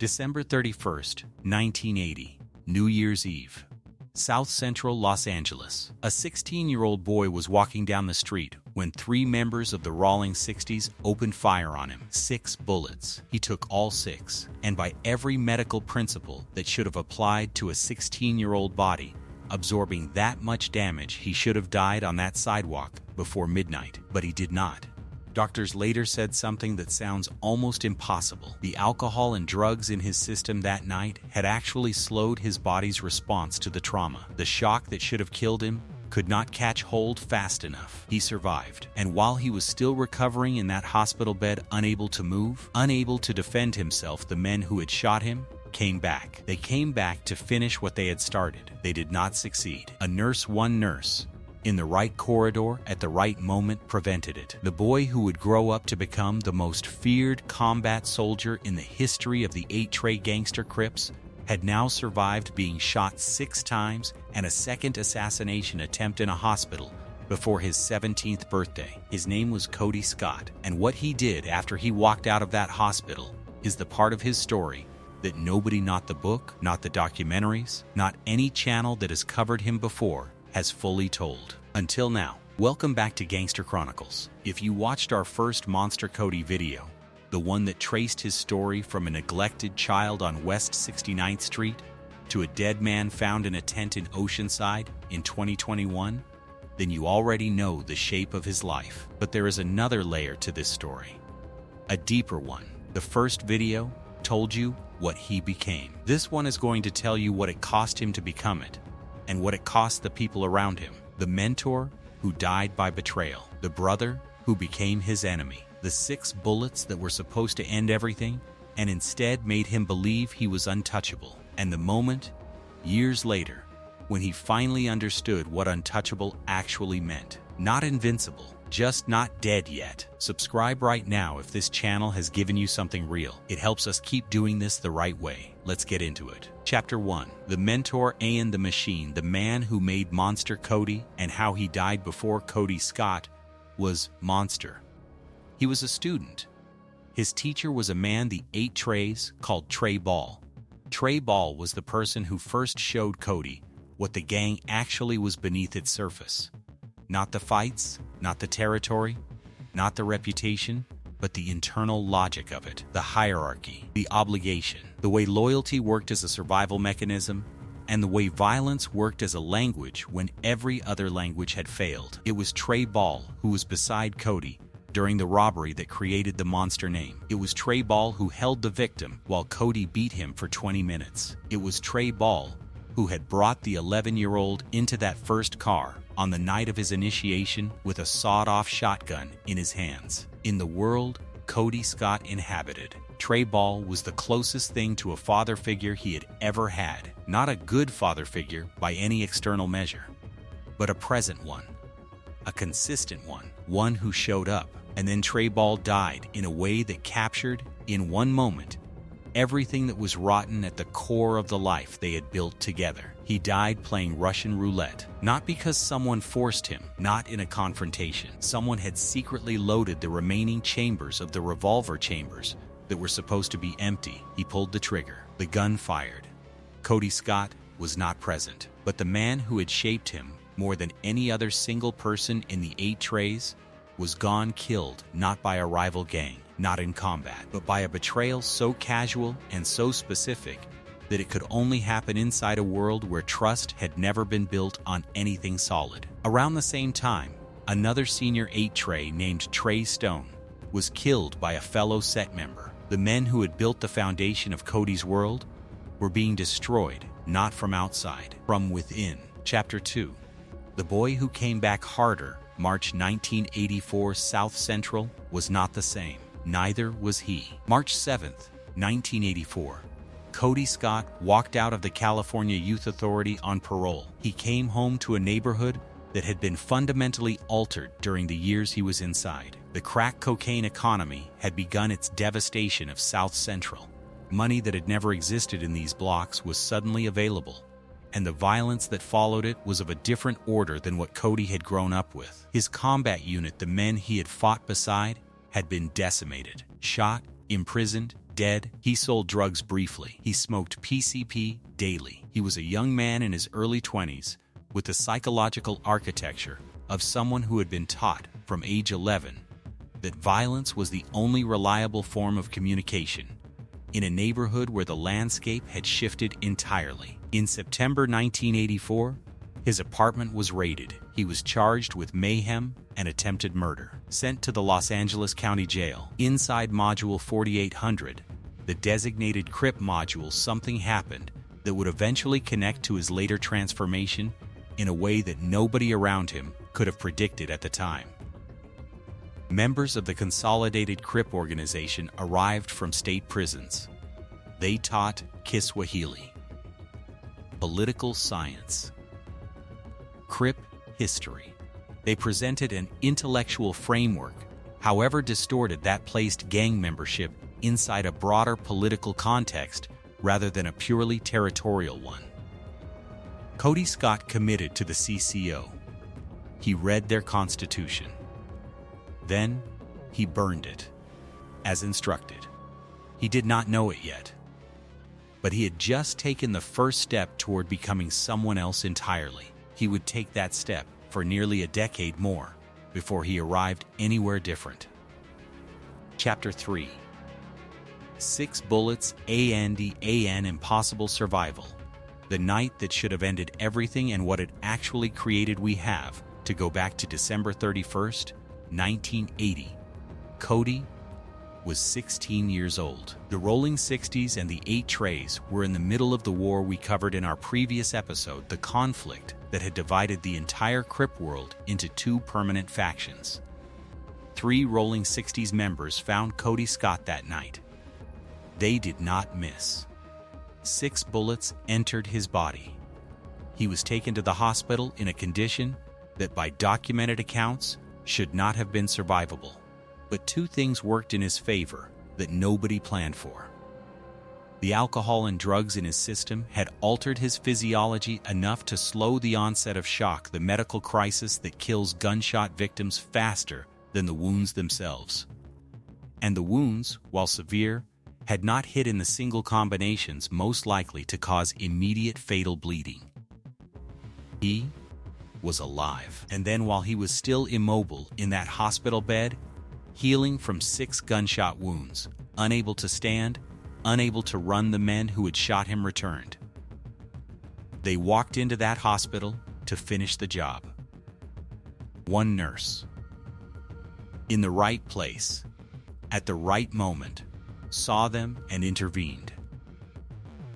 December 31st, 1980, New Year's Eve. South Central Los Angeles. A 16-year-old boy was walking down the street when 3 members of the Rawlings 60s opened fire on him. 6 bullets. He took all 6, and by every medical principle that should have applied to a 16-year-old body, absorbing that much damage, he should have died on that sidewalk before midnight, but he did not. Doctors later said something that sounds almost impossible. The alcohol and drugs in his system that night had actually slowed his body's response to the trauma. The shock that should have killed him could not catch hold fast enough. He survived, and while he was still recovering in that hospital bed, unable to move, unable to defend himself, the men who had shot him came back. They came back to finish what they had started. They did not succeed. One nurse, in the right corridor at the right moment, prevented it. The boy who would grow up to become the most feared combat soldier in the history of the 8-tray gangster Crips had now survived being shot 6 times and a second assassination attempt in a hospital before his 17th birthday. His name was Kody Scott, and what he did after he walked out of that hospital is the part of his story that nobody, not the book, not the documentaries, not any channel that has covered him before, has fully told. Until now. Welcome back to Gangster Chronicles. If you watched our first Monster Kody video, the one that traced his story from a neglected child on West 69th Street to a dead man found in a tent in Oceanside in 2021, then you already know the shape of his life. But there is another layer to this story, a deeper one. The first video told you what he became. This one is going to tell you what it cost him to become it, and what it cost the people around him. The mentor who died by betrayal, the brother who became his enemy, the 6 bullets that were supposed to end everything and instead made him believe he was untouchable, and the moment, years later, when he finally understood what untouchable actually meant. Not invincible, just not dead yet. Subscribe right now if this channel has given you something real. It helps us keep doing this the right way. Let's get into it. Chapter 1. The mentor and the machine. The man who made Monster Kody and how he died before Kody Scott was Monster. He was a student. His teacher was a man the 8 trays called Trey Ball. Trey Ball was the person who first showed Kody what the gang actually was beneath its surface. Not the fights, not the territory, not the reputation, but the internal logic of it, the hierarchy, the obligation, the way loyalty worked as a survival mechanism, and the way violence worked as a language when every other language had failed. It was Trey Ball who was beside Kody during the robbery that created the Monster name. It was Trey Ball who held the victim while Kody beat him for 20 minutes. It was Trey Ball who had brought the 11-year-old into that first car on the night of his initiation with a sawed-off shotgun in his hands. In the world Kody Scott inhabited, Trey Ball was the closest thing to a father figure he had ever had. Not a good father figure by any external measure, but a present one, a consistent one, one who showed up. And then Trey Ball died in a way that captured, in one moment, everything that was rotten at the core of the life they had built together. He died playing Russian roulette, not because someone forced him, not in a confrontation. Someone had secretly loaded the remaining chambers of the revolver chambers that were supposed to be empty. He pulled the trigger. The gun fired. Kody Scott was not present, but the man who had shaped him more than any other single person in the 8 trays was gone, killed, not by a rival gang, not in combat, but by a betrayal so casual and so specific that it could only happen inside a world where trust had never been built on anything solid. Around the same time, another senior 8-tray named Trey Stone was killed by a fellow set member. The men who had built the foundation of Kody's world were being destroyed, not from outside, from within. Chapter 2. The boy who came back harder. March 1984. South Central was not the same. Neither was he. March 7th, 1984. Kody Scott walked out of the California Youth Authority on parole. He came home to a neighborhood that had been fundamentally altered during the years he was inside. The crack cocaine economy had begun its devastation of South Central. Money that had never existed in these blocks was suddenly available, and the violence that followed it was of a different order than what Kody had grown up with. His combat unit, the men he had fought beside, had been decimated, shot, imprisoned, Dead, he sold drugs briefly. He smoked PCP daily. He was a young man in his early 20s with the psychological architecture of someone who had been taught from age 11 that violence was the only reliable form of communication in a neighborhood where the landscape had shifted entirely. In September 1984, his apartment was raided. He was charged with mayhem and attempted murder, sent to the Los Angeles County Jail. Inside Module 4800, the designated Crip module, something happened that would eventually connect to his later transformation in a way that nobody around him could have predicted at the time. Members of the Consolidated Crip organization arrived from state prisons. They taught Kiswahili, political science, Crip history. They presented an intellectual framework, however distorted, that placed gang membership inside a broader political context rather than a purely territorial one. Kody Scott committed to the CCO. He read their constitution. Then, he burned it, as instructed. He did not know it yet, but he had just taken the first step toward becoming someone else entirely. He would take that step for nearly a decade more before he arrived anywhere different. Chapter 3. 6 Bullets and Impossible Survival. The night that should have ended everything and what it actually created. We have to go back to December 31st, 1980. Kody was 16 years old. The rolling 60s and the 8 trays were in the middle of the war we covered in our previous episode, the conflict that had divided the entire Crip world into 2 permanent factions. 3 rolling 60s members found Kody Scott that night. They did not miss. 6 bullets entered his body. He was taken to the hospital in a condition that, by documented accounts, should not have been survivable. But 2 things worked in his favor that nobody planned for. The alcohol and drugs in his system had altered his physiology enough to slow the onset of shock, the medical crisis that kills gunshot victims faster than the wounds themselves. And the wounds, while severe, had not hit in the single combinations most likely to cause immediate fatal bleeding. He was alive. And then, while he was still immobile in that hospital bed, healing from 6 gunshot wounds, unable to stand, unable to run, the men who had shot him returned. They walked into that hospital to finish the job. One nurse, in the right place, at the right moment, saw them and intervened.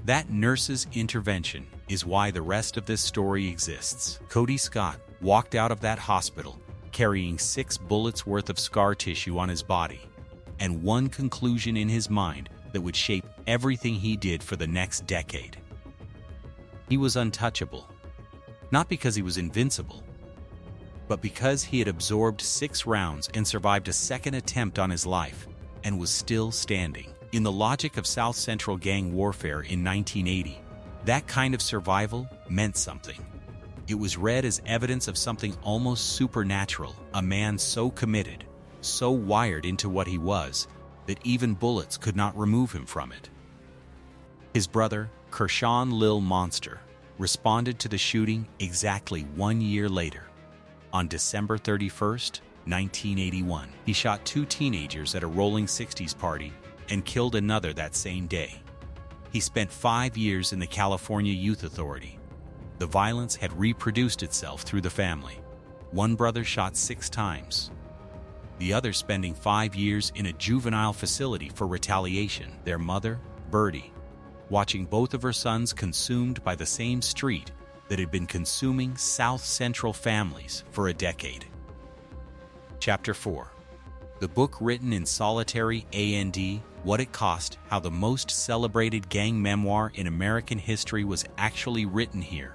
That nurse's intervention is why the rest of this story exists. Kody Scott walked out of that hospital carrying 6 bullets worth of scar tissue on his body, and one conclusion in his mind that would shape everything he did for the next decade. He was untouchable, not because he was invincible, but because he had absorbed 6 rounds and survived a second attempt on his life and was still standing. In the logic of South Central gang warfare in 1980, that kind of survival meant something. It was read as evidence of something almost supernatural, a man so committed, so wired into what he was, that even bullets could not remove him from it. His brother, Kershawn Lil Monster, responded to the shooting exactly 1 year later. On December 31st, 1981, he shot 2 teenagers at a rolling 60s party and killed another that same day. He spent 5 years in the California Youth Authority. The violence had reproduced itself through the family. One brother shot 6 times. The other spending 5 years in a juvenile facility for retaliation. Their mother, Birdie, watching both of her sons consumed by the same street that had been consuming South Central families for a decade. Chapter 4. The book written in solitary and What It Cost, How the Most Celebrated Gang Memoir in American History Was Actually Written Here,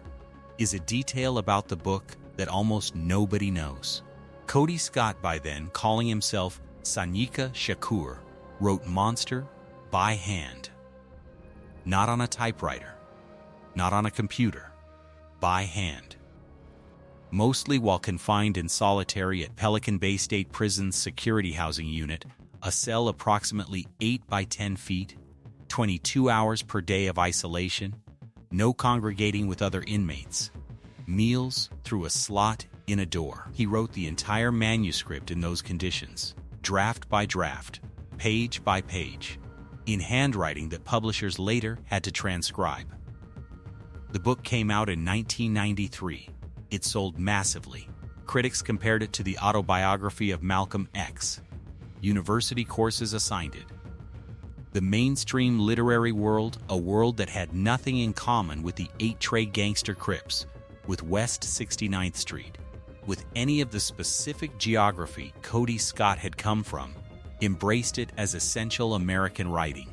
is a detail about the book that almost nobody knows. Kody Scott, by then calling himself Sanyika Shakur, wrote Monster by hand. Not on a typewriter, not on a computer, by hand. Mostly while confined in solitary at Pelican Bay State Prison's security housing unit, a cell approximately 8 by 10 feet, 22 hours per day of isolation, no congregating with other inmates, meals through a slot in a door. He wrote the entire manuscript in those conditions, draft by draft, page by page, in handwriting that publishers later had to transcribe. The book came out in 1993. It sold massively. Critics compared it to the autobiography of Malcolm X. University courses assigned it. The mainstream literary world, a world that had nothing in common with the 8-tray gangster Crips, with West 69th Street, with any of the specific geography Kody Scott had come from, embraced it as essential American writing.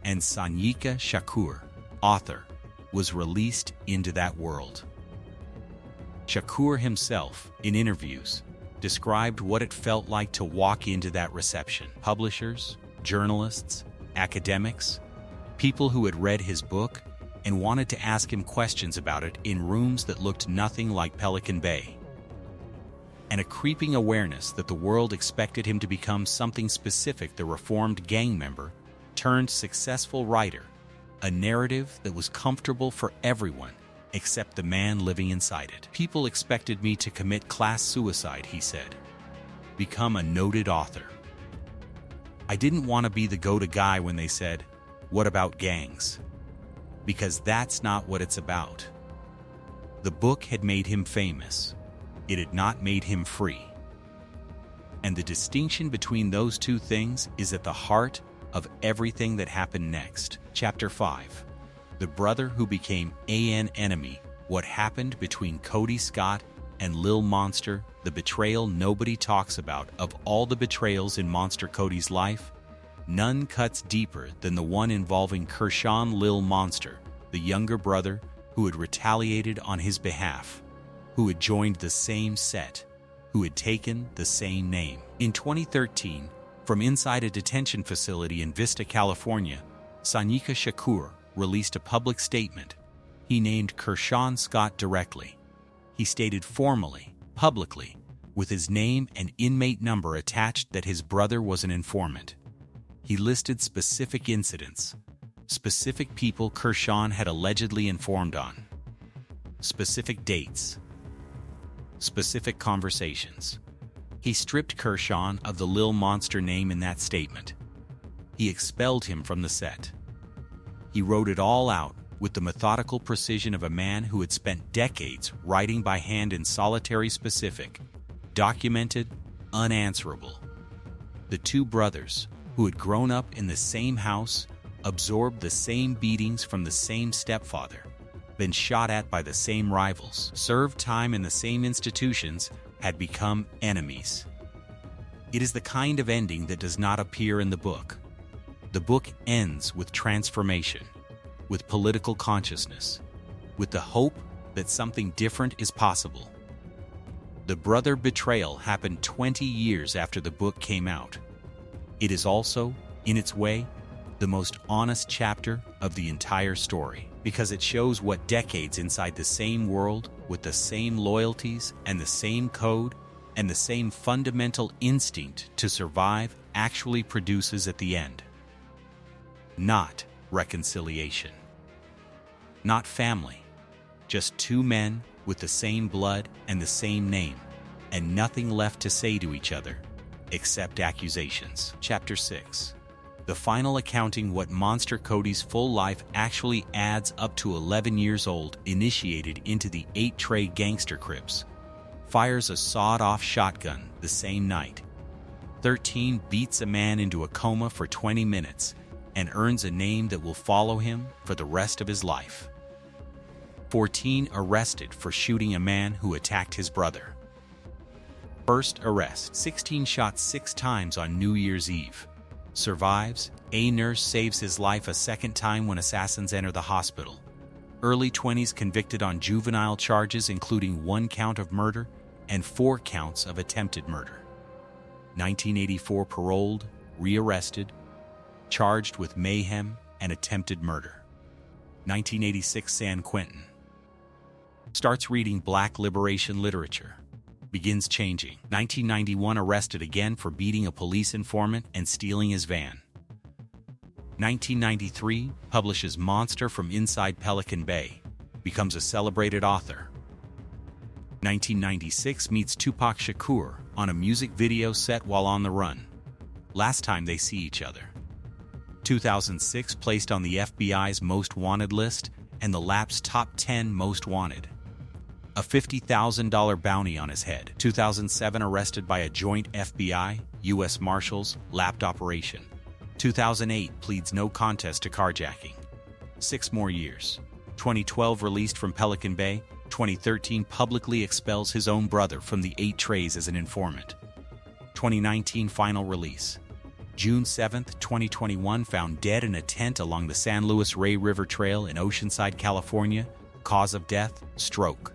And Sanyika Shakur, author, was released into that world. Shakur himself, in interviews, described what it felt like to walk into that reception. Publishers, journalists, academics, people who had read his book and wanted to ask him questions about it in rooms that looked nothing like Pelican Bay. And a creeping awareness that the world expected him to become something specific, the reformed gang member turned successful writer, a narrative that was comfortable for everyone except the man living inside it. People expected me to commit class suicide, he said, become a noted author. I didn't want to be the go-to guy when they said, "What about gangs?" Because that's not what it's about. The book had made him famous. It had not made him free. And the distinction between those two things is at the heart of everything that happened next. Chapter 5. The brother who became an enemy. What happened between Kody Scott and Lil Monster, the betrayal nobody talks about. Of all the betrayals in Monster Kody's life, none cuts deeper than the one involving Lil Monster, the younger brother who had retaliated on his behalf, who had joined the same set, who had taken the same name. In 2013, from inside a detention facility in Vista, California, Sanyika Shakur released a public statement. He named Scott directly. He stated formally, publicly, with his name and inmate number attached, that his brother was an informant. He listed specific incidents, specific people had allegedly informed on, specific dates, specific conversations. He stripped of the Lil Monster name in that statement. He expelled him from the set. He wrote it all out with the methodical precision of a man who had spent decades writing by hand in solitary, specific, documented, unanswerable. The two brothers, who had grown up in the same house, absorbed the same beatings from the same stepfather, been shot at by the same rivals, served time in the same institutions, had become enemies. It is the kind of ending that does not appear in the book. The book ends with transformation, with political consciousness, with the hope that something different is possible. The brother betrayal happened 20 years after the book came out. It is also, in its way, the most honest chapter of the entire story, because it shows what decades inside the same world, with the same loyalties and the same code and the same fundamental instinct to survive, actually produces at the end. Not reconciliation. Not family. Just two men with the same blood and the same name, and nothing left to say to each other, except accusations. Chapter 6. The final accounting what Monster Kody's full life actually adds up to 11 years old, initiated into the 8-tray gangster Crips, fires a sawed-off shotgun the same night. 13 beats a man into a coma for 20 minutes and earns a name that will follow him for the rest of his life. 14 arrested for shooting a man who attacked his brother. First arrest, 16 shot 6 times on New Year's Eve. Survives, a nurse saves his life a second time when assassins enter the hospital. Early 20s convicted on juvenile charges including 1 count of murder and 4 counts of attempted murder. 1984 paroled, rearrested, charged with mayhem and attempted murder. 1986 San Quentin. Starts reading Black liberation literature. begins changing. 1991, arrested again for beating a police informant and stealing his van. 1993, publishes Monster from inside Pelican Bay, becomes a celebrated author. 1996, meets Tupac Shakur on a music video set while on the run. Last time they see each other. 2006, placed on the FBI's Most Wanted list and the Lap's Top 10 Most Wanted. A $50,000 bounty on his head. 2007, arrested by a joint FBI, U.S. Marshals, Lap operation. 2008, pleads no contest to carjacking. 6 more years. 2012, released from Pelican Bay. 2013, publicly expels his own brother from the 8 trays as an informant. 2019, final release. June 7, 2021, found dead in a tent along the San Luis Rey River Trail in Oceanside, California. Cause of death, stroke.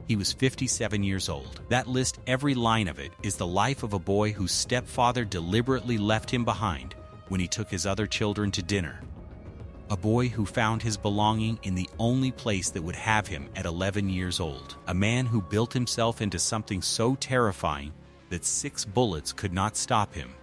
He was 57 years old. That list, every line of it, is the life of a boy whose stepfather deliberately left him behind when he took his other children to dinner. A boy who found his belonging in the only place that would have him at 11 years old. A man who built himself into something so terrifying that 6 bullets could not stop him.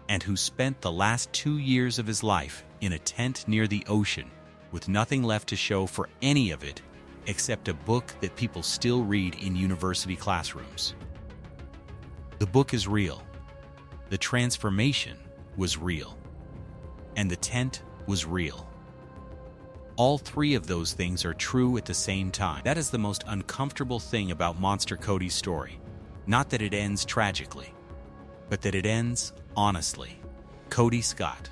And who spent the last 2 years of his life in a tent near the ocean with nothing left to show for any of it except a book that people still read in university classrooms. The book is real. The transformation was real. And the tent was real. All 3 of those things are true at the same time. That is the most uncomfortable thing about Monster Kody's story. Not that it ends tragically, but that it ends honestly. Kody Scott.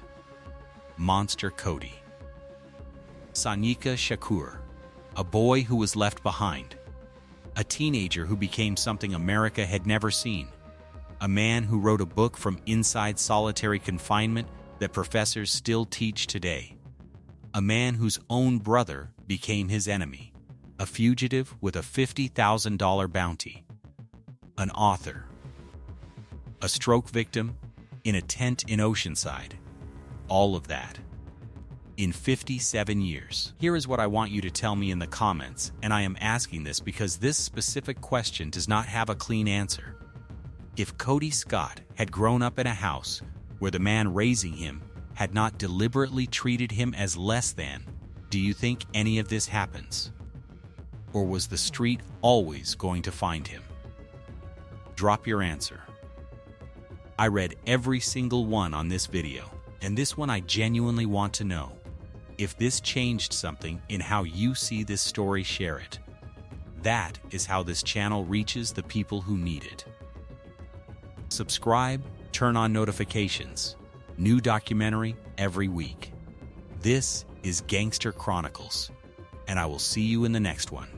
Monster Kody. Sanyika Shakur. A boy who was left behind. A teenager who became something America had never seen. A man who wrote a book from inside solitary confinement that professors still teach today. A man whose own brother became his enemy. A fugitive with a $50,000 bounty. An author. A stroke victim in a tent in Oceanside. All of that. In 57 years. Here is what I want you to tell me in the comments, and I am asking this because this specific question does not have a clean answer. If Kody Scott had grown up in a house where the man raising him had not deliberately treated him as less than, do you think any of this happens? Or was the street always going to find him? Drop your answer. I read every single one on this video, and this one I genuinely want to know. If this changed something in how you see this story, share it. That is how this channel reaches the people who need it. Subscribe, turn on notifications. New documentary every week. This is Gangster Chronicles, and I will see you in the next one.